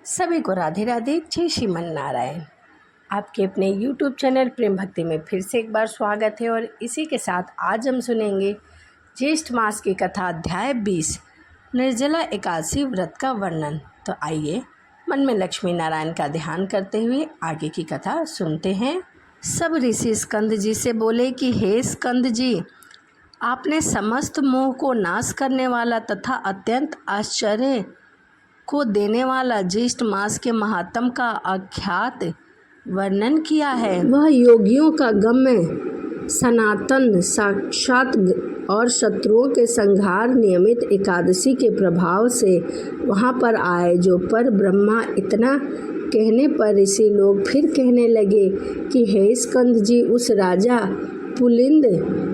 सभी को राधे राधे, जय श्रीमन नारायण। आपके अपने YouTube चैनल प्रेम भक्ति में फिर से एक बार स्वागत है। और इसी के साथ आज हम सुनेंगे ज्येष्ठ मास की कथा अध्याय 20 निर्जला एकादशी व्रत का वर्णन। तो आइए मन में लक्ष्मी नारायण का ध्यान करते हुए आगे की कथा सुनते हैं। सब ऋषि स्कंद जी से बोले कि हे स्कंद जी, आपने समस्त मोह को नाश करने वाला तथा अत्यंत आश्चर्य को देने वाला ज्येष्ठ मास के महात्म का अख्यात वर्णन किया है। वह योगियों का गम्य सनातन साक्षात और शत्रुओं के संहार नियमित एकादशी के प्रभाव से वहाँ पर आए। जो पर ब्रह्मा इतना कहने पर ऋषि लोग फिर कहने लगे कि हे स्कंद जी, उस राजा पुलिंद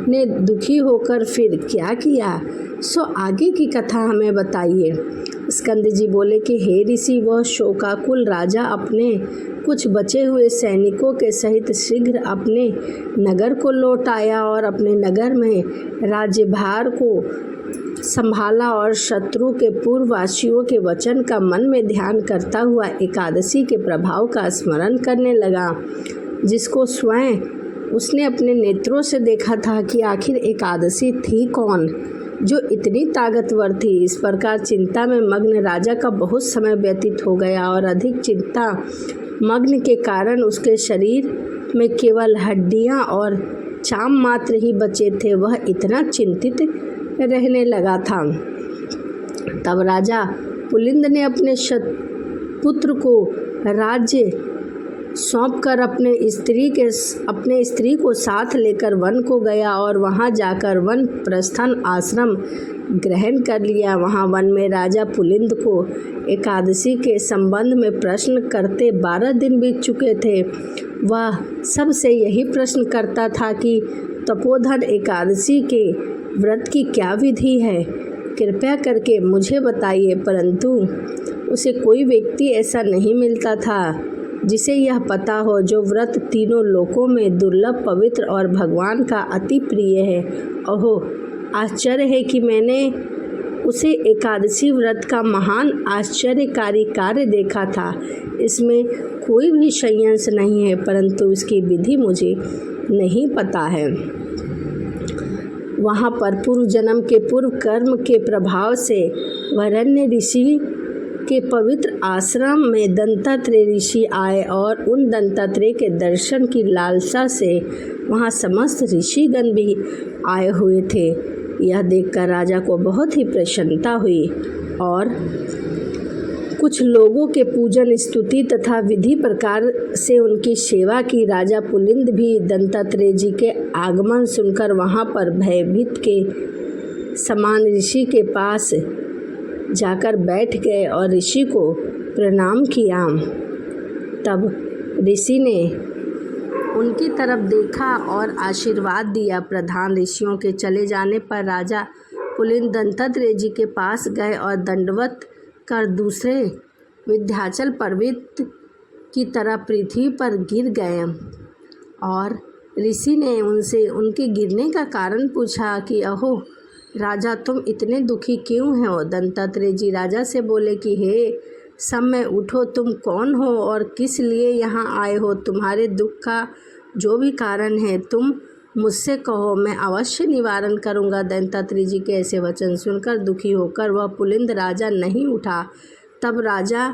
ने दुखी होकर फिर क्या किया, सो आगे की कथा हमें बताइए। स्कंद जी बोले कि हे ऋषि, वह शोकाकुल राजा अपने कुछ बचे हुए सैनिकों के सहित शीघ्र अपने नगर को लौट आया और अपने नगर में राज्यभार को संभाला और शत्रु के पूर्ववासियों के वचन का मन में ध्यान करता हुआ एकादशी के प्रभाव का स्मरण करने लगा, जिसको स्वयं उसने अपने नेत्रों से देखा था कि आखिर एकादशी थी कौन जो इतनी ताकतवर थी। इस प्रकार चिंता में मग्न राजा का बहुत समय व्यतीत हो गया और अधिक चिंता मग्न के कारण उसके शरीर में केवल हड्डियां और चाम मात्र ही बचे थे। वह इतना चिंतित रहने लगा था। तब राजा पुलिंद ने अपने पुत्र को राज्य सौंपकर अपने स्त्री को साथ लेकर वन को गया और वहां जाकर वन प्रस्थान आश्रम ग्रहण कर लिया। वहां वन में राजा पुलिंद को एकादशी के संबंध में प्रश्न करते 12 दिन बीत चुके थे। वह सबसे यही प्रश्न करता था कि तपोधन एकादशी के व्रत की क्या विधि है, कृपया करके मुझे बताइए। परंतु उसे कोई व्यक्ति ऐसा नहीं मिलता था जिसे यह पता हो जो व्रत तीनों लोकों में दुर्लभ, पवित्र और भगवान का अति प्रिय है। ओहो, आश्चर्य है कि मैंने उसे एकादशी व्रत का महान आश्चर्यकारी कार्य देखा था। इसमें कोई भी संशय नहीं है, परंतु इसकी विधि मुझे नहीं पता है। वहाँ पर पूर्व जन्म के पूर्व कर्म के प्रभाव से वरण्य ऋषि के पवित्र आश्रम में दंतात्रेय ऋषि आए और उन दंतात्रेय के दर्शन की लालसा से वहाँ समस्त ऋषिगण भी आए हुए थे। यह देखकर राजा को बहुत ही प्रसन्नता हुई और कुछ लोगों के पूजन, स्तुति तथा विधि प्रकार से उनकी सेवा की। राजा पुलिंद भी दंतात्रेय जी के आगमन सुनकर वहाँ पर भयभीत के समान ऋषि के पास जाकर बैठ गए और ऋषि को प्रणाम किया। तब ऋषि ने उनकी तरफ देखा और आशीर्वाद दिया। प्रधान ऋषियों के चले जाने पर राजा पुलिंद दंतात्रेय जी के पास गए और दंडवत कर दूसरे विंध्याचल पर्वत की तरह पृथ्वी पर गिर गए। और ऋषि ने उनसे उनके गिरने का कारण पूछा कि अहो राजा, तुम इतने दुखी क्यों हो। दंतात्रेय जी राजा से बोले कि हे समय, उठो, तुम कौन हो और किस लिए यहाँ आए हो। तुम्हारे दुख का जो भी कारण है तुम मुझसे कहो, मैं अवश्य निवारण करूँगा। दंतात्रेय जी के ऐसे वचन सुनकर दुखी होकर वह पुलिंद राजा नहीं उठा। तब राजा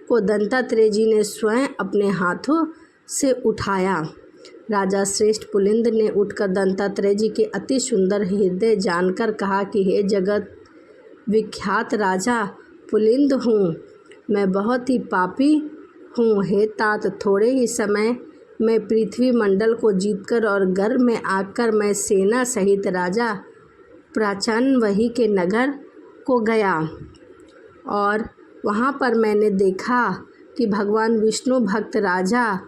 को दंतात्रेय जी ने स्वयं अपने हाथों से उठाया। राजा श्रेष्ठ पुलिंद ने उठकर दंतात्रेय जी के अति सुंदर हृदय जानकर कहा कि हे जगत विख्यात राजा पुलिंद हूँ, मैं बहुत ही पापी हूँ। हे तात, थोड़े ही समय में पृथ्वी मंडल को जीतकर और गर्भ में आकर मैं सेना सहित राजा प्राचनवही के नगर को गया और वहाँ पर मैंने देखा कि भगवान विष्णु भक्त राजा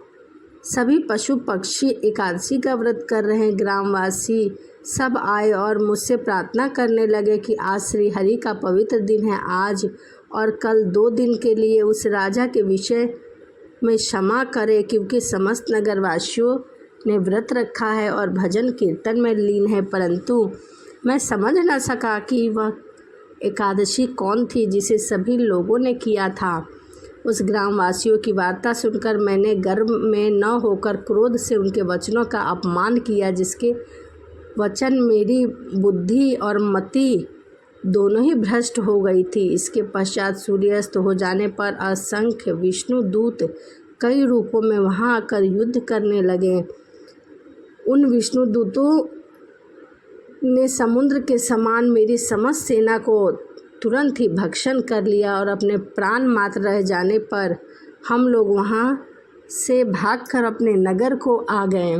सभी पशु पक्षी एकादशी का व्रत कर रहे हैं। ग्रामवासी सब आए और मुझसे प्रार्थना करने लगे कि आज श्री हरि का पवित्र दिन है। आज और कल 2 दिन के लिए उस राजा के विषय में क्षमा करे, क्योंकि समस्त नगरवासियों ने व्रत रखा है और भजन कीर्तन में लीन है। परंतु मैं समझ न सका कि वह एकादशी कौन थी जिसे सभी लोगों ने किया था। उस ग्रामवासियों की वार्ता सुनकर मैंने गर्व में न होकर क्रोध से उनके वचनों का अपमान किया, जिसके वचन मेरी बुद्धि और मति दोनों ही भ्रष्ट हो गई थी। इसके पश्चात सूर्यास्त हो जाने पर असंख्य विष्णु दूत कई रूपों में वहां आकर युद्ध करने लगे। उन विष्णु दूतों ने समुद्र के समान मेरी समस्त सेना को तुरंत ही भक्षण कर लिया और अपने प्राण मात्र रह जाने पर हम लोग वहां से भागकर अपने नगर को आ गए।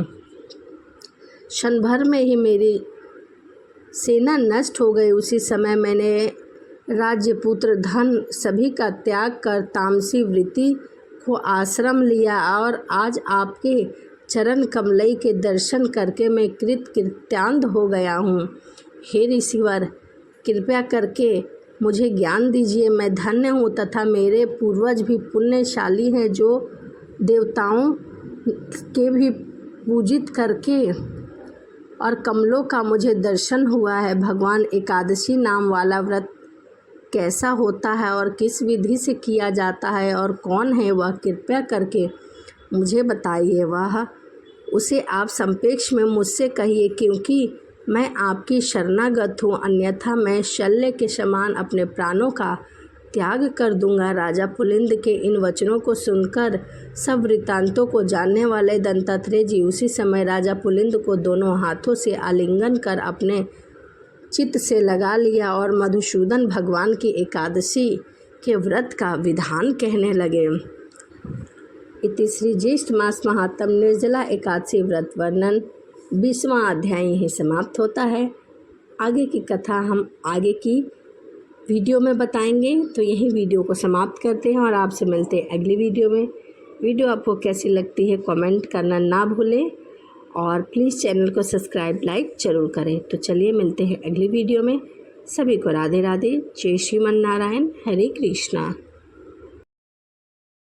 क्षण भर में ही मेरी सेना नष्ट हो गई। उसी समय मैंने राज्य, पुत्र, धन सभी का त्याग कर तामसी वृत्ति को आश्रम लिया और आज आपके चरण कमलई के दर्शन करके मैं कृतांत हो गया हूँ। हे ऋषिवर, कृपया करके मुझे ज्ञान दीजिए। मैं धन्य हूँ तथा मेरे पूर्वज भी पुण्यशाली हैं, जो देवताओं के भी पूजित करके और कमलों का मुझे दर्शन हुआ है। भगवान एकादशी नाम वाला व्रत कैसा होता है और किस विधि से किया जाता है और कौन है वह, कृपया करके मुझे बताइए। वह उसे आप संक्षेप में मुझसे कहिए, क्योंकि मैं आपकी शरणागत हूँ, अन्यथा मैं शल्य के समान अपने प्राणों का त्याग कर दूंगा। राजा पुलिंद के इन वचनों को सुनकर सब वृत्तांतों को जानने वाले दत्तात्रेय जी उसी समय राजा पुलिंद को दोनों हाथों से आलिंगन कर अपने चित्त से लगा लिया और मधुसूदन भगवान की एकादशी के व्रत का विधान कहने लगे। इति श्री ज्येष्ठ मास महात्म निर्जला एकादशी व्रत वर्णन 20वां अध्याय ही समाप्त होता है। आगे की कथा हम आगे की वीडियो में बताएंगे, तो यही वीडियो को समाप्त करते हैं और आपसे मिलते हैं अगली वीडियो में। वीडियो आपको कैसी लगती है कमेंट करना ना भूलें और प्लीज़ चैनल को सब्सक्राइब लाइक ज़रूर करें। तो चलिए मिलते हैं अगली वीडियो में। सभी को राधे राधे, जय श्रीमन नारायण, हरे कृष्णा।